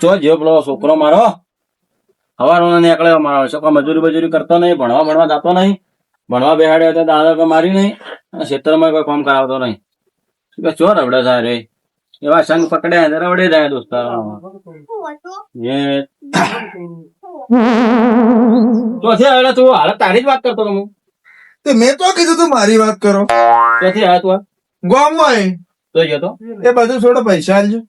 ચો જેવો પેલો છોકરો મારો હવારનો નીકળ્યો મારો છોકરો મજૂરી કરતો નહીં, ભણવા જતો નહીં, ભણવા બેહાડ્યો તો દાદા મારી નહીં, અને ખેતરમાં કોઈ કામ કરાવતો નહીં. ચો રવડે થાય રે, એવા સંગ પકડ્યા રવડે જાય દોસ્તારો. ચોથી હવે તું હાલ તારી જ વાત કરતો હું. મેં તો કીધું તું મારી વાત કરો. ચોથી આવ્યો તું ગામમાં તો જતો એ બધું થોડો પૈસા આલજો.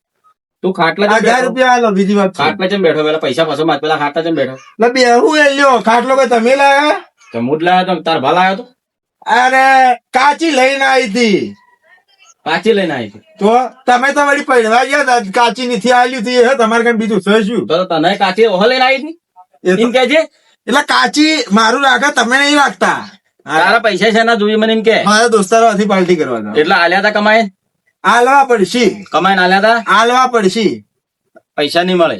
તું ખાટલા 1000 રૂપિયા આલો. બીજી વાત ખાટલા ચમ બેઠો, પેલા પૈસા પાછો માર પેલા ખાટલા ચમ બેઠો. બેહું એ લ્યો. ખાટલો કે તમે લાયા? તો મૂડ લાયો તો તાર ભલા આવ્યો તો અરે કાચી લઈને આવી હતી. કાચી લઈને આવી છે તો તમે તો વળી પડવા ગયા તા, કાચી નથી આલ્યું હતી. હે તમારે કઈ બીજું છે શું? તો તને કાચી ઓહો લઈને આવી હતી એ તો- એમ કે છે. એટલે કાચી મારું રાખે, તમે નહીં રાખતા. તારા પૈસા છે ના જોઈએ મને એમ કે. મારા દોસ્તારો હાથી પાર્ટી કરવા હતા. એટલા આલ્યા તા કમાઈ આલવા પડશે. કમાઈને આલ્યા તા. આલવા પડશે. પૈસા નહીં મળે,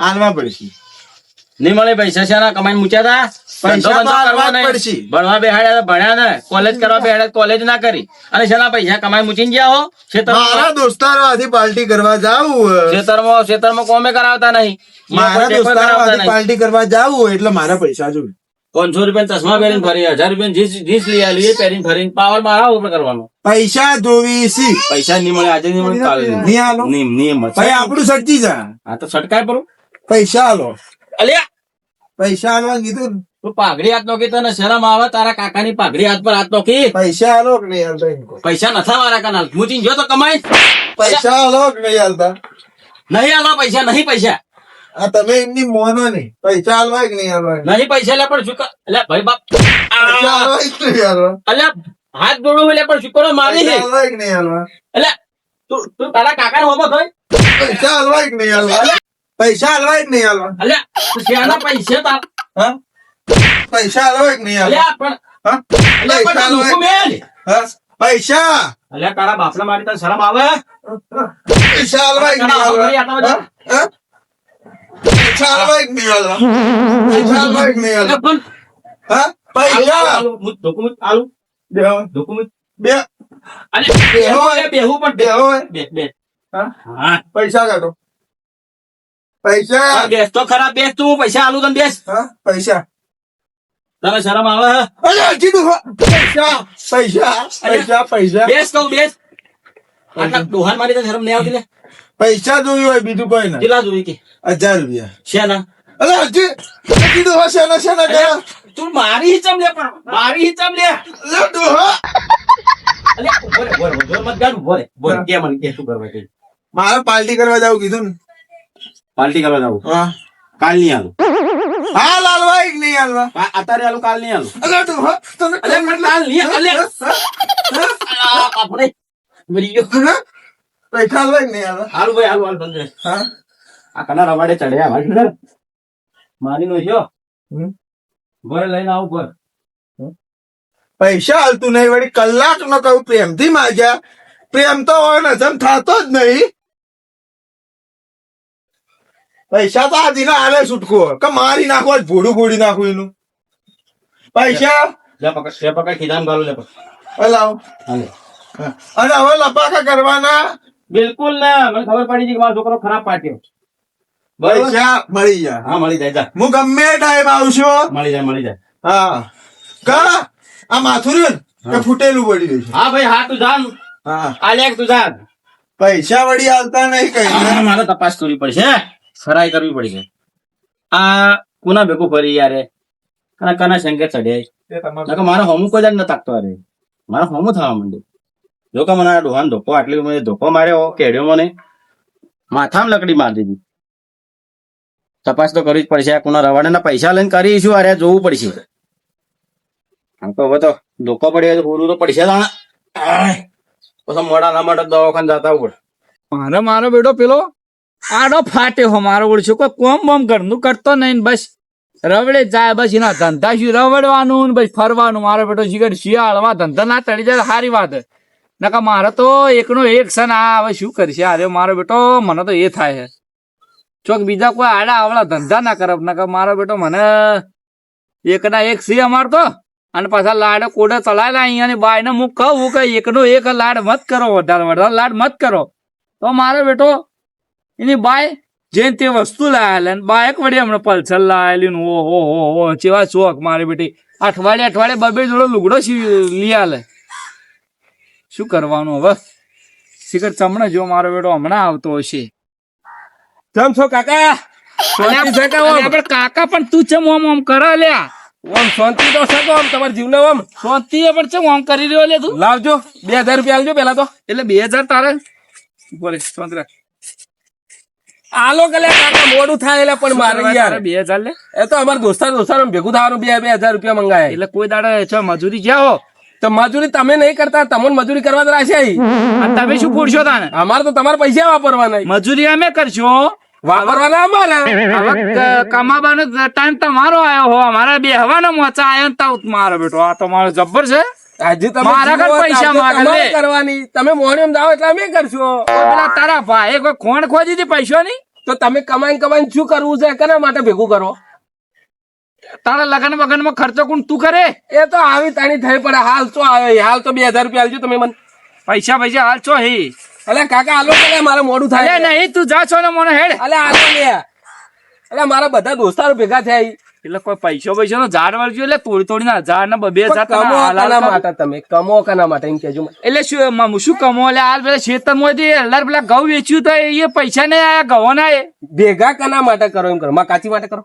આલવા પડશે. નહીં મળે પૈસા છે ના કમાઈને મૂક્યા તા. પૈસા ધંધો તો બંધો આલવા કરવો જ નહીં. પડશે. ભણવા બેહાડ્યા ભણ્યા ને, કોલેજ કરવા બેહાડ્યા કોલેજ ના કરી, અને શેના પૈસા કમાઈ મૂકીને ગયા હો. મારા દોસ્તારો હાથી પાર્ટી કરવા જાવું. ખેતરમાં કોમે કરાવતા નહીં. મારા ટેકો દોસ્તારો કરાવતા હાથી નહીં. પાર્ટી કરવા જાવું એટલે મારા પૈસા જોઈએ. 500 રૂપિયા ચશ્મા પહેરીને ફરી, 1000 રૂપિયા જીન્સ લઈ આલી એ પહેરીને ફરીને પાવર મારા ઉપર કરવાનો. પૈસા જોવી સી. પૈસા નહીં મળે, આજે નહીં મળે, કાલે નહીં મળે. નહીં આલો. નહીં મળે. ભાઈ આપણું સચ્ચી જા. આ તો સટકાય પરું. પૈસા આલો. અલ્યા પૈસા આલવા કીધું ને. તું પાઘડી હાથ નોકી, તને શરમ આવે? તારા કાકાની પાઘડી હાથ પર હાથ નોકી. પૈસા આલો કે નહીં આલતા એમ કહો. પૈસા નથા મારા કનાલ મૂચીને જો તો કમાઈ. પૈસા આલો કે નહીં આલતા. નહીં આલવા પૈસા, નહીં પૈસા, આ તમે એમની મોનો નહીં. પૈસા આલવા કે નહીં આલવા. નહીં પૈસા. લે પણ શું અલ્યા ભાઈ બાપ, પૈસા આલવા કે નહીં આલવા. અલ્યા હાથ જોડો લે પણ શુકરો મારી પૈસા છે. આલવા કે નહીં આલવા. અલ્યા તું તારા કાકા હોમો થઈ. પૈસા આલવા કે નહીં આલવા. પૈસા આલવા કે નહીં આલવા. અલ્યા તું શેના પૈસા તાર. હા? પૈસા આલવા કે નહીં આલવા. અલ્યા પણ હા? અલ્યા પણ તારું હુકમ મેલ. હા? પૈસા. અલ્યા તારા બાપના મારી તને શરમ આવે? પૈસા આલવા કે નહીં આલવા. હા? હા? પૈસા આલવા કે નહીં આલવા. પૈસા આલવા કે નહીં અલ્યા આલવા. પણ હા? પૈસા. ડોક્યુમેન્ટ આલુ, બેહો. ડોક્યુમેન્ટ. બે અલ્યા બેહું પણ બેહો. બે. હા? હા પૈસા કાઢો. પૈસા. બેસ તો ખરા, બેસ તું, પૈસા આલુ તને, બેસ. હા? પૈસા. તને શરમ આવે હે? અરે કીધું પૈસા. પૈસા. પૈસા. બેસ કહું, બેસ. આટલા ડોહાન મારી તને શરમ નહીં આવતી લે? પૈસા જોયું હોય બીજું કોઈ ના. કેટલા જોઈ કે 1000 રૂપિયા. શેના? અરે હજી કીધું હશે શેના અલ્યા, તું મારી હિચમ લે, પણ મારી હિચમ લે. અલ્યા ઉભો રે, જોર મત ગાડ, ઉભો રે. બોલ કે મને કે શું કરવા કે? મારે પાર્ટી કરવા જાવ કીધું ને. પાર્ટી કરવા જાવું. હા. કાલ નહીં આલું. હા લાલવા એક નહીં હાલવા. અત્યારે આલું, કાલ નહીં આલું. અરે તું હા તને અલ્યા પણ કાલ નહીં, અલ્યા આપણે મરી ગયો. પૈસા હાલવા એક નહીં હાલવા. હાલું ભાઈ, હાલું તંદરે. હા. આ કના રવાડે ચડ્યા ભાઈ. મારી નો છો ઘરે લઈને આવું ઘર. પૈસા હાલતું નહીં વળી કલાક નો કહું પ્રેમથી માગ્યા. પ્રેમ તો હોય ને જેમ થતો જ નહીં. પૈસા તો આ દિના હાલે છૂટકો કે મારી નાખો ભોડું ફોડી નાખું એનું. પૈસા લે પકડ, લે પકડ, ખીધામ ગાલું લે પકડ. હલાવ. હાલે. અને હવે લપાકા કરવાના. બિલકુલ ના, મને ખબર પડી ગઈ કે મારો છોકરો ખરાબ પાટ્યો. બરાબર? પૈસા મળી જાય. હા મળી જાય, જા. હું ગમે ટાઈમ આવશું. મળી જાય, મળી જાય. હા કા આ માથું રહ્યું ને એ ફૂટેલું પડી રહ્યું છે. હા ભાઈ, હા તું જાન. હા આ લે તું જાન. પૈસા વળી હાલતા નહીં કઈ. મારે તપાસ કરવી પડશે, ફરાઈ કરવી પડશે. આ કોના ભેગું ફરી યારે, કના સંકેત ચડ્યા. મારે હોમું કોઈ જ ન તાકતો અરે, મારે હોમું થવા માંડ્યું. જો કે મને આ ડોહાન ધોકો, આટલી મને ધોકો માર્યો, કેડ્યો મને, માથામાં લકડી મારી દીધી. તપાસ તો કરવી જ પડશે. આ કોના રવાડેના પૈસા લઈને કરીશું, અરે જોવું પડશે. આમ તો હવે તો ધોકો પડ્યો તો પૂરું તો પડશે. પછી મોડા ના મોટા દવાખાને જતા ઉપર. મારો બેટો પેલો આડો ફાટ્યો હો મારો ઓળખ્યો. કોઈ કોમ બોમ ઘરનું કરતો નહીં ને બસ રવડે જાય. બસ એના ધંધા શું રવડવાનું ને બસ ફરવાનું. મારો બેટો શિખર શિયાળમાં ધંધા ના તળી જાય સારી વાત. નકા મારે તો એકનો એક છે ને આ હવે શું કરશે. અરે મારો બેટો મને તો એ થાય છે ચોક બીજા કોઈ આડા આવડા ધંધા ના કરે. નકા મારો બેટો મને એકના એક સી અમાર તો. અને પાછા લાડ કોડે ચલાયેલા અહીંયા બાય ને હું કહું કે એકનો એક લાડ મત કરો, વધારે વધારે લાડ મત કરો. તો મારો બેટો એની બાય જેને તે વસ્તુ લાયેલા ને બાઇક વળી હમણાં પલ્સર લાયેલી ને ઓહો ચેવા શોખ મારી બેટી અઠવાડિયે બબે જોડો લુગડો લઈ આલે શું કરવાનું હવે શિખર ચમણે જો મારો બેટો હમણાં આવતો હશે કેમ છો કાકા શાંતિ છે કે ઓમ? આપણે કાકા પણ તું ચમ ઓમ કરે લ્યા ઓમ શાંતિ તો છે કે ઓમ તમારા જીવને ઓમ? શાંતિ પણ ચમ ઓમ કરી રહ્યો લે તું લાવજો 2000 રૂપિયા આલજો પેલા તો. એટલે 2000 તારે બોલે શાંતિ રાખ આલો કે લે કાકા મોડું થાય એટલે પણ મારે યાર 2000 લે એ તો અમારા દોસ્તાર ભેગું થવાનું 2000 રૂપિયા મંગાય એટલે કોઈ દાડે છો મજૂરી જ્યાં હો તો મજૂરી તમે નહીં કરતા તમને મજૂરી કરવા જ રાશે અહીં. અને તમે શું પૂછશો તાને અમારે તો તમારા પૈસા વાપરવાના મજૂરી અમે કરશો વાપરવાના અમારા. હવે કમાવાનો ટાઈમ તમારો આવ્યો હો અમારા બે હવાનો મોચા આવ્યો ને તાવ મારો બેટો આ તો મારો જબ્બર છે આજે તમે મારા ઘર જીવો, પૈસા આજે માગે તમારે લે. કરવાની તમે મોહણીમાં જાઓ એટલે અમે કરશું. પેલા તારા ભાઈ કોઈ ખોણ ખોજી હતી પૈસો ની તો તમે કમાઈને શું કરવું છે કેના માટે ભેગું કરો? તારા લગન વગન માં ખર્ચો કોણ તું કરે એ તો આવી તાણી થઈ પડે. હાલ તો આવ્યો હાલ તો 2000 રૂપિયા આલજો તમે મને. પૈસા હાલ છો હે અલે કાકા આલો કે લે, મારે મોડું થાય. અલે નહીં તું જા છો ને મને હેડ અલે આલો લે. અલે મારા બધા દોસ્તારો ભેગા થયા ઈ. એટલે કોઈ પૈસો નો ઝાડ વળગ્યો એટલે તોડી 1000 ને 2000 કમો કના માટે તમે કમો કના માટે એમ કેજો મને. એટલે શું કમો એટલે હાલ પેલા ખેતર માંથી હલાર પેલા ઘઉં વેચ્યું તો એ પૈસા નહીં આયા ઘઉં ના એ ભેગા કના માટે કરો એમ કરો? માં કાચી માટે કરો?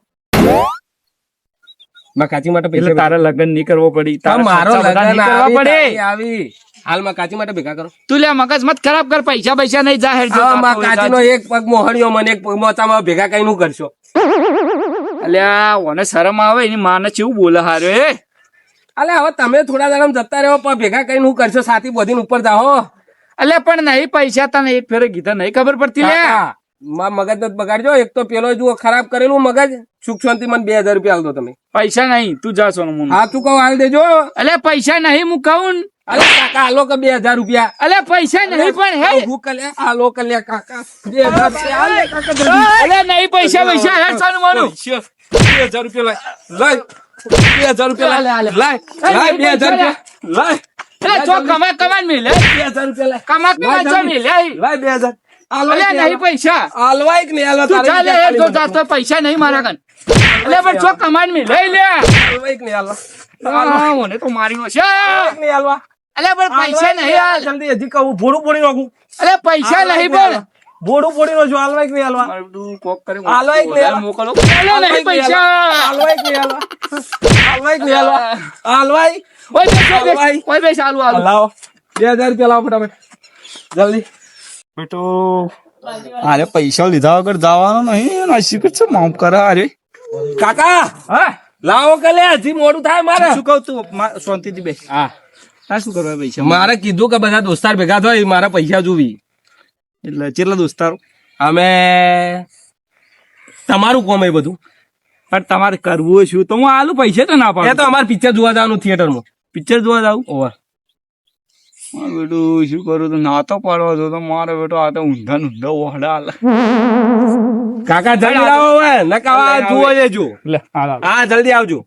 માં કાચી માટે એટલે પૈસા તારે લગ્ન નહીં કરવો પડી તારે મારો ખર્ચા બધા લગન નહીં કરવા આવી પડે તારી આવી. હાલ માં કાચી માટે ભેગા કરો. તું લે મગજ મત ખરાબ કર પૈસા નહીં જાહેર જો હા, માં કાચીનો એક પગ મોહણીયો મને એક પગ મોચામાં ભેગા કઈ નું કરશો? અલ્યા ઓને શરમ આવે એની માને કેવું બોલે હાર્યો હે અલે હવે તમે થોડા દાડા જતા રહ્યો પણ ભેગા કઈ નું કરશો? સાથી બધીને ઉપર જાઓ. અલ્યા પણ નહીં પૈસા તને એક ફેરે કીધા નહીં ખબર પડતી લે કાકા, માં મગજ નથી બગાડજો. એક તો પેલો જુઓ ખરાબ કરેલું મગજ. સુખ શાંતિ મને 2000 રૂપિયા આલજો તમે. પૈસા નહીં તું જા સોનું મુન હા તું કહું હાલ દેજો. અલ્યા પૈસા નહીં હું કહું અલે કાકા આલો કે 2000 રૂપિયા. અલ્યા પૈસા નહીં પણ હે હું કલે આલો કલે કાકા 2000 રૂપિયા આલ ને કાકા જલ્દી. અલ્યા નહીં પૈસા હેડ સોનું મોનું 2000 રૂપિયા લાય. 2000 રૂપિયા લાય. લાય 2000 રૂપિયા લાય. અલ્યા ચો કમાન મિલે 2000 રૂપિયા લાય. કમા ચો મિલે લાય 2000. અલ્યા નહીં પૈસા આલવા એક નહીં આલવા તું તારે ચાલે હેડ જો જાતો પૈસા નહીં મારા કન અલ્યા પણ ચો કમાન મિલે લે આલવા એક નહીં આલવા. આ ઓને તો માર્યો છે એક નહીં આલવા. અલ્યા પણ પૈસા નહીં હાલ જલ્દી હજી કહું ભોડું પોડી નાખું. અલ્યા પૈસા નહીં પણ ભોડું પોડી નાખજો. આલવા એક નહીં આલવા. તું કોક કરે આલવા એક નહીં મોકલો અલ્યા નહીં પૈસા આલવા એક નહીં આલવા. આલવા એક નહીં આલવા. આલવા એક. ઓય બે ચાલુ આલુ લાવો 2000 રૂપિયા લાવો ફટાફટ જલ્દી. બેટો અરે પૈસા લીધા વગર જવાનો નહીં નસીબ છે માફ કરે અરે કાકા હા લાવો કલે હજી મોડું થાય મારે. શું કહું તું શાંતિથી બે હા આ શું કરવા પૈસા મારે કીધું કે બધા દોસ્તાર ભેગા થાય મારા પૈસા જોવી. એટલે કેટલા દોસ્તારો અમે તમારું કોમ એ બધું. પણ તમારે કરવું શું તો હું આલુ પૈસા તો ના એ પાડું તો અમારે પિક્ચર જોવા જવાનું થિયેટરમાં. પિક્ચર જોવા જાવ ઓવર. બેટું શું કરું તો નાતો પાડવા જો તો મારો બેટો આ તો ઊંધા ઓહડા હાલ કાકા જલ્દી આવો હવે નકા જુઓ જજો. લે હાલ હા જલ્દી આવજો.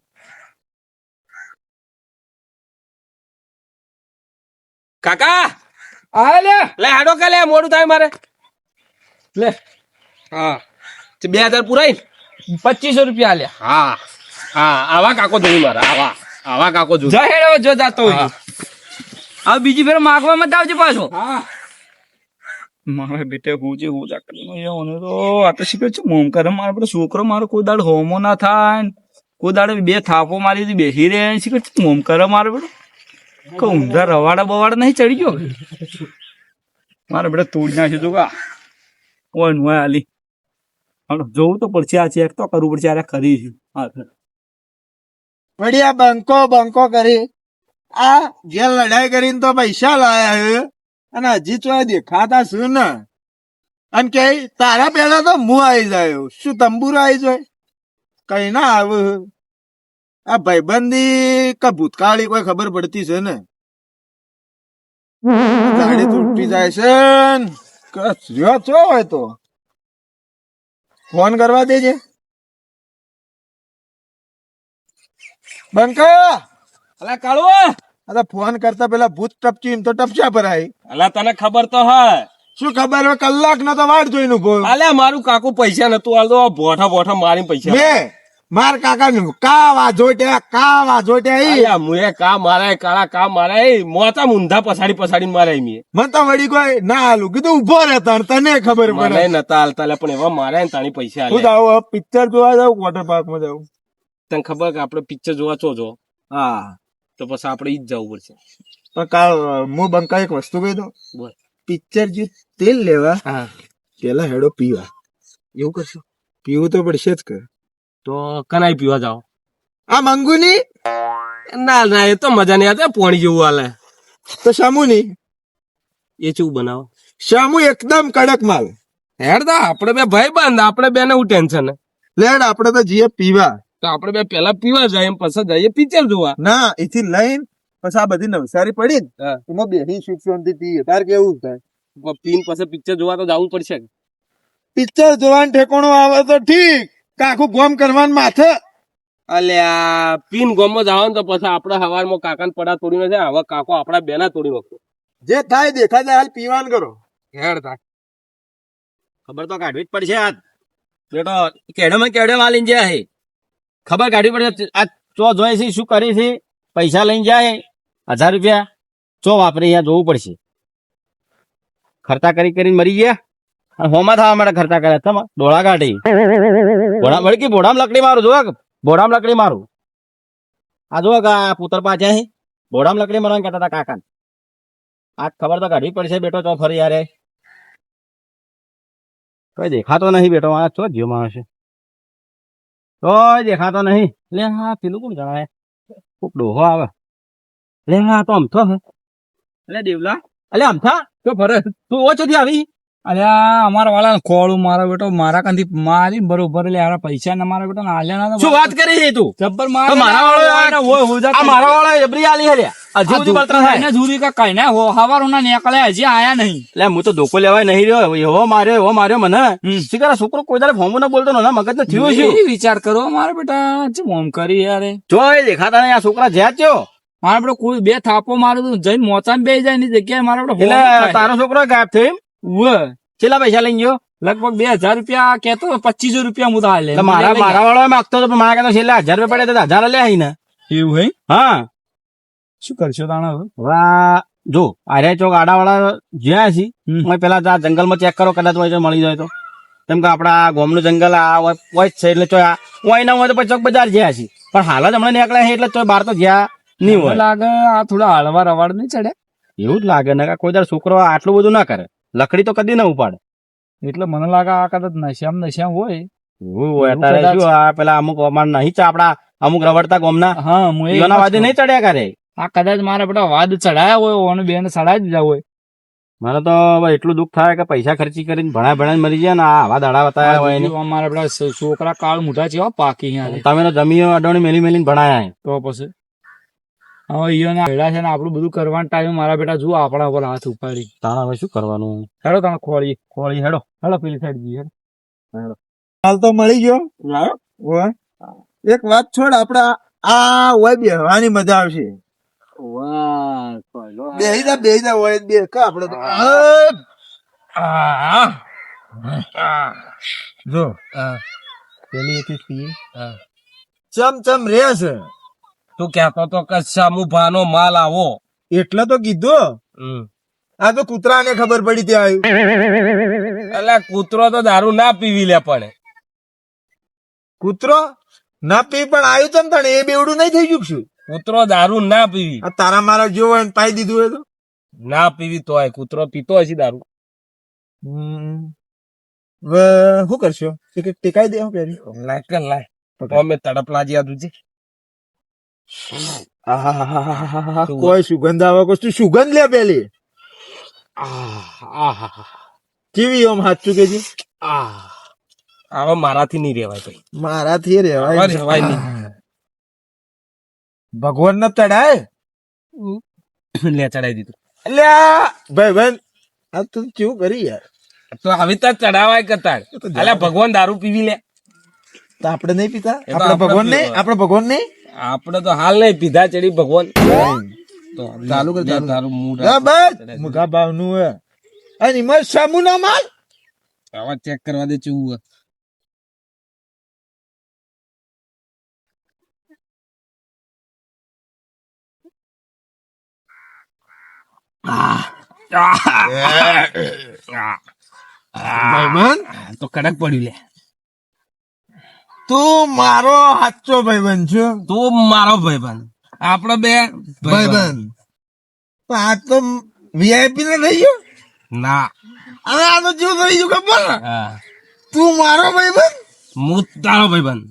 કાકા આ લે લે હાડો કે લે મોડું થાય મારે. લે હા 2000 પુરાઈ. 2500 રૂપિયા લે હા હા આવા કાકો જોઈ મારા આવા કાકો જોઈ. જહેડો જો જાતો હોય હા. હવે બીજી ફેર માગવા મત આવજે પાછો હા મારે બેટે હું તો આ તો શીખે છે મોમ કરે મારો પેલો છોકરો મારો કોઈ દાડ હોમો ના થાય ને કોઈ દાડે બે થાપો મારી હતી બેસી રહે શીખે છે મોમ કરે મારો બેટો કે ઊંધા રવાડા બવાડા નહીં ચડી ગયો મારે બેટા તોડી નાખ્યું તું કા ઓય નું ઓય આલી હાલો જોવું તો પડશે આ ચેક તો કરવું પડશે અરે કરી છે વળી આ બંકો કરી આ જે લડાઈ કરીને તો પૈસા લાયા હે અને હજી તો દેખાતા શું ને અને કે તારા પેલા તો હું આવી જાય શું તંબુરો આવી જાય કઈ ના આવે આ ભાઈબંધી કે ભૂતકાળી કોઈ ખબર પડતી છે ને ગાડી તૂટી જાય છે ને કચ્યો છો હોય તો ફોન કરવા દેજે બંકા અલા કાળુ અરે ફોન કરતા પેલા ભૂત ટપચી તો ટપચા પર આવી અલા તને ખબર તો હોય શું ખબર હવે કલાક નો તો વાટ જોઈને ઉભો અલ્યા મારું કાકુ પૈસા નતું આલતો ભોઠા મારી પૈસા મેં માર કાકા કા વાજોટ્યા અલ્યા મુએ કા મારાય કાળા કા મારાય મોતા મુંધા પછાડીને મારાય મીએ મને તો વળી કોઈ ના હાલું કીધું ઉભો રહે તને ખબર પડે મને નતા હાલતા લે પણ એવા મારાય ને તાણી પૈસા હું આલ્યા જાઉં પિક્ચર જોવા જાઉં વોટર પાર્ક માં જાઉં તને ખબર કે આપણે પિક્ચર જોવા જો હા તો પછી આપણે ઈ જ જવું પડશે પણ કાલ હું બંકા એક વસ્તુ કહી દઉં બોલ પિક્ચર જે તેલ લેવા હા પેલા હેડો પીવા એવું કરશું પીવું તો પડશે જ કર તો કનાઈ પીવા જાઓ આ મંગુની ના એ તો મજા નહીં આવતી પોણી જેવું હાલે તો શામુની એ ચેવું બનાવો શામુ એકદમ કડક માલ હેડતા આપણે બે ભાઈ બંધ આપણે બે ને હું ટેન્શન લેડ આપડે તો જઈએ પીવા તો આપણે બે પેલા પીવા જાય પછી જઈએ પિક્ચર જોવા ના એથી લઈને પછી આ બધી નવસારી પડી ને હા. એમાં બેસી સુખ શાંતિ પીએ તાર કેવું થાય પીન પછી પિક્ચર જોવા તો જવું પડશે પિક્ચર જોવાનું ઠેકોણું આવે તો ઠીક કાકું ગોમ કરવાનું માથે અલ્યા પીન ગોમમાં જાવ ને તો પછી આપણે હવારમાં કાકાને પડા તોડી નાખે હવે કાકો આપણા બેના તોડી નાખો જે થાય દેખા જાય હાલ પીવાનું કરો હેડતા ખબર તો કાઢવી જ પડશે આ બેટો કેડે માં લઈને જાય છે ખબર કાઢવી પડશે આ ચો જોઈ છે શું કરે છે પૈસા લઈને જાય 1000 રૂપિયા ચો વાપરે અહીંયા જોવું પડશે ખર્ચા કરીને મરી ગયા અને હોમાં થવા માટે ખર્ચા કર્યા તમે ડોળા કાઢી વળકી બોડામાં લકડી મારું જો બોડામાં લકડી મારું આ જો આ પુત્ર પાછા છે બોડામાં લકડી મારવાનું કહેતા હતા કાકા આ ખબર તો કાઢવી પડશે બેટો ચો ફરી યારે કોઈ દેખાતો નહીં બેટો આ ચો જીવ માણસ છે કોઈ દેખાતો નહીં લે હા પેલું કોણ જણાય ખૂબ ડોહો આવે લે હા તો અમથો હે લે દેવલા અલે અમથા તો ફરે તું ઓછોથી આવી અલ્યા અમારા વાળા ખોળું મારો બેટો મારા કાંથી મારી બરોબર લે હારા પૈસા ના મારા બેટો આલ્યા ના શું વાત કરી છે તું જબ્બર તો મારા વાળો આ મારા વાળો જબરી આલી હે લે હજુ સુધી બળતરા થાય જુદી કા કઈ ના હવારો ના નીકળે હજી આયા નહીં લે હું તો ધોકો લેવાય નહીં રહ્યો એવો માર્યો મને શી કરે છોકરો કોઈ તારે ફોન ના બોલતો ને મગજ ને થયું છે એ વિચાર કરો મારા બેટા ચમ ઓમ કરી યાર જો એ દેખાતા નહીં આ છોકરા જ્યાં થયો મારા બેટો કોઈ બે થાપો મારું તો જઈને મોચામાં બે જાય ની જગ્યાએ મારા બેટો એટલે તારો છોકરો ગાયબ થયો ઉવ્વ. કેટલા પૈસા લઈને ગયો લગભગ 2000 રૂપિયા કેતો 2500 રૂપિયા મુદા હાલે તો મારા વાળો માંગતો હતો પણ મારા કહેતો છેલ્લા 1000 રૂપિયા પડે તો 1000 લે આવીને એવું હે હા શું કરશો તાણા હવે? હવે આ જો આર્યા ચોક આડાવાળા જ્યાં છે હું પેલા આ જંગલમાં ચેક કરો કદાચ હોય તો મળી જાય તો કેમ કે આપડા ગોમનું જંગલ આ હોય જ છે એટલે ચોય હોય ના હોય તો પછી ચોક બજાર જ્યાં છે પણ હાલ જ હમણાં નીકળ્યા છે એટલે ચોય બહાર તો જ્યાં નહીં હોય લાગે આ થોડા હળવા રવાડ નહીં ચડે એવું જ લાગે ને કોઈ દર છોકરો આટલું બધું ના કરે લકડી તો કદી ના ઉપાડે એટલે મને લાગે આ કદાચ નશ્યામ હોય એવું હોય અત્યારે શું આ પેલા અમુક અમાર નહીં છે આપડા અમુક રવડતા ગોમના હા હું એ એના વાદે નહીં ચડ્યા કરે આ કદાચ મારા બેટા વાદ ચડાયા હોય ઓને બેન ચડાવી દીધા હોય મને તો હવે એટલું દુઃખ થાય કે પૈસા ખર્ચી કરીને ભણા મરી જાય ને આ આવા દાડા બતાવ્યા હોય ને મારા બેટા છોકરા કાળ મોટા છે હો પાકી અહીંયા તમે તો જમીન અડોણી મેલીને ભણાયા હે. તો પછી હવે ઈયોને ભેડા છે ને આપણું બધું કરવાનું ટાઈમ મારા બેટા જુઓ આપણા ઉપર હાથ ઉપાડી તારા હવે શું કરવાનું હેડો તમે ખોળી હેડો પેલી સાઈડ જઈએ હાલ તો મળી ગયો ઓય. એક વાત છોડ આપડા આ હોય બેહવાની મજા આવશે બેહીદા હોય બે કા આપડે તો જો પેલી એક પીએ ચમ રે છે તું કહેતો તો કે શામુભાનો માલ આવો એટલે તો કીધું આ તો કૂતરાને ખબર પડી ત્યાં આવ્યું એટલે કૂતરો તો દારૂ ના પીવી લે પણ કૂતરો ના પી પણ આવ્યું ચમ તને એ બેવડું નહીં થઈ ગયું શું કૂતરો દારૂ ના પીવી આ તારા મારા જેવો હોય ને પાઈ દીધું હોય તો ના પીવી તોય કૂતરો પીતો હશે દારૂ હવે શું કરશો ટેકાઈ દે પેલી લાય અમે તડપલા જ્યાં તું કોઈ સુગંધ આવે કોઈ સુગંધ લે પેલી કેવી આમ સાચું કે છે હવે મારાથી નહીં રેવાય ભાઈ મારાથી રેવાય રેવાય નહીં ભગવાન ને ચડાય લે ચડાવી દીધું અલ્યા ભાઈ આ તું કેવું કરી યાર તો હવે તો ચડાવાય કરતા અલ્યા ભગવાન દારૂ પીવી લે તો આપડે નહીં પીતા એ તો આપડે ભગવાન આપણે નહીં આપડે ભગવાન નહીં આપડે તો હાલ નહીં પીધા ચડી ભગવાન તો ચાલુ કર, ચાલુ. દારૂ મૂડ બસ મુખા ભાવ નું અને એમાં સમૂહ નો માલ આવા ચેક કરવા દે ચેવું ભાઈબંધ તો કડક પડ્યું લે તું મારો સાચો ભાઈબંધ છો તું મારો ભાઈબંધ આપડે બે ભાઈબંધ પણ આ તો વીઆઈપી ને થઈ ગયો ના અને આ તો જેવું થઈ ગયું ખબર ને? હા તું મારો ભાઈબંધ હું તારો ભાઈબંધ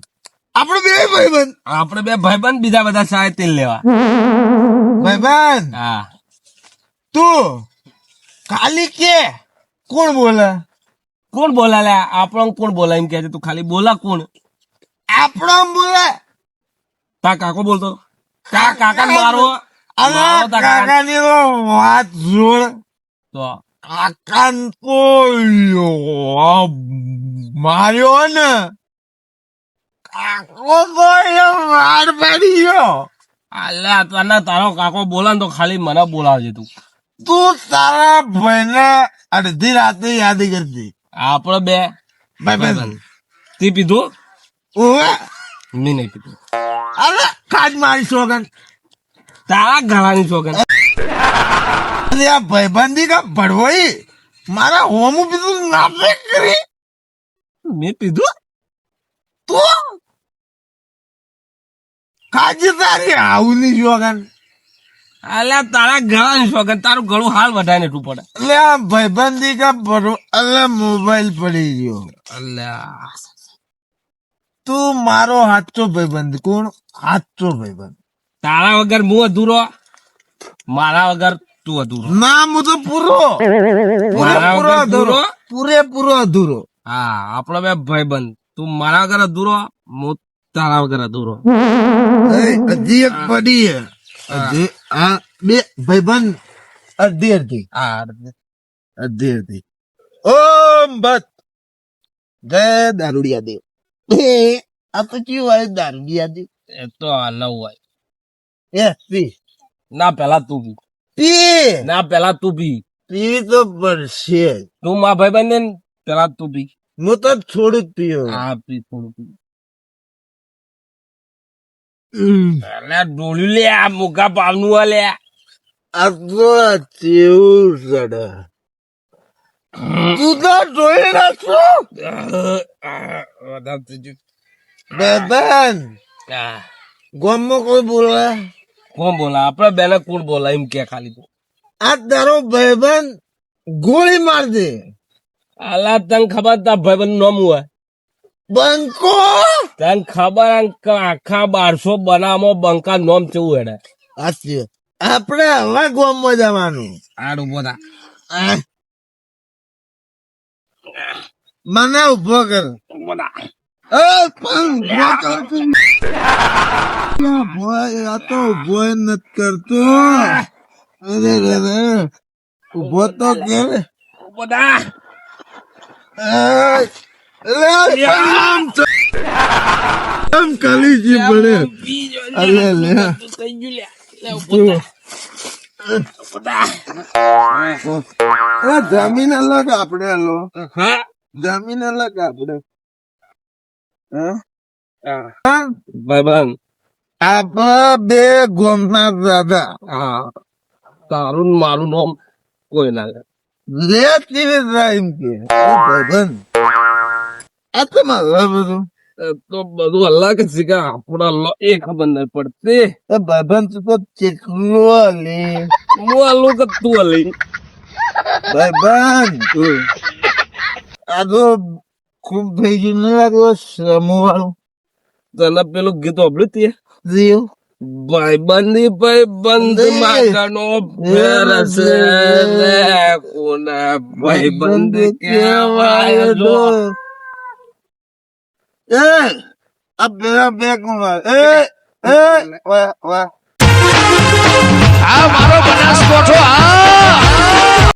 આપણો બે ભાઈબંધ આપડે બે ભાઈબંધ બીજા બધા શાયદ તેલ લેવા ભાઈબંધ હા તું ખાલી કે કોણ બોલે કોણ બોલા લે આપણો કોણ બોલા એમ કે છે તું ખાલી બોલા કોણ આપણો આમ બોલે તા કાકો બોલતો તા કાકા મારો અને મારો તા કાકા કાકાની તો વાત જોડ તો કાકા તો માર્યો ને કાકો તો વાર પાડી ગયો અલ્યા તને તારો કાકો બોલા ને તો ખાલી મને બોલાવજે તું તું તારા ભાઈને અડધી રાતે યાદ કરતી આપડે બે ભાઈબંધ તે પીધું ઓવે મેં નહીં પીધું અરે કાજ મારી સોગન તારા ગળાની શોખન અરે આ ભાઈબંધી કા ભડવાઈ મારા હોમું પીધું નામે કરી મેં પીધું તું કાજી તારી આવની સોગન અલ્યા તારા ગળાની શોખન તારું ગળું હાલ વધારે ને પડે એટલે આ ભાઈબંધી કા ભડવો એટલે મોબાઈલ પડી ગયો અલ્યા તું મારો સાચો ભાઈબંધ કોણ સાચો ભાઈબંધ તારા વગર હું અધૂરો મારા વગર તું અધૂરો ના હું તો પૂરો મારા પૂરેપૂરો વગર અધૂરો પૂરો? પૂરેપૂરો અધૂરો હા આપડે બે ભાઈબંધ તું મારા વગર અધૂરો હું તારા વગર અધૂરો હજી એક પડી હે હજી આ બે ભાઈબંધ અડધી અડધી હા અડધી અડધી ઓમ ભત જય દારૂડિયા દેવ આ તો કેવું હોય દારૂડિયા દેવ એ તો અલગ હોય એ પી ના પેલા તું પી પી ના પેલા તું પી પીવી તો પડશે તું મારા ભાઈબંધ ને પેલા તું પી હું તો થોડું જ પીયો હા પી થોડું પી અલ્યા ડોલ્યું લે આ મોગા પાવનું આ લે આ તો તેવું ચડે તું તો જોઈ નાખો બેબન ગામમાં કોઈ બોલે કોણ બોલા આપડે બેને કોણ બોલા એમ કે ખાલી તું આ તારો ભાઈબંધ ગોળી માર દે અલા તને ખબર તાર ભાઈબંધ નું નામ હોય બંકો તને ખબર આખા 1200 બનાવમાં બંકા નોમ કેવું હેડે સાચી આપણે હવે ગામમાં જવાનું આડ ઉભો થા આ. મને ઉભો કર ઉભો થા એ પણ ઉભો કર તું. યા ભાઈ આ તો ઉભો ય નથી કરતો અરે રે ઉભો તો કર ઉભો થા આમ કલીજી પડે પી જો અલે લે થઈ ગયું લે ઉભો થા જમીન અલગ આપડે હલો હા જમીન અલગ આપડે હા ભાઈબંધ આપણા બે ગોમના દાદા હા તારું ને મારું નામ કોઈ ના લે લે કેવી થાય એમ કે ભાઈબંધ આ તો મારે બધું એ તો બધું અલગ છે કે આપડા એ ખબર નહીં પડતી ભાઈબંધ તું તો ચેકલો લે હું આલું કે તું અલી ભાઈબંધ આ તો ખૂબ થઈ ગયું નહીં લાગ્યો સમૂહ વાળું તને પેલું ગીત સાંભળ્યું તે જીવ ભાઈબંધી ભાઈબંધ માગનો ફેર છે રે કોને ભાઈબંધ કહેવાય જો એ આ પેલા બે કોણ એ વાહ વાહ આ મારો બનાસકોઠો આ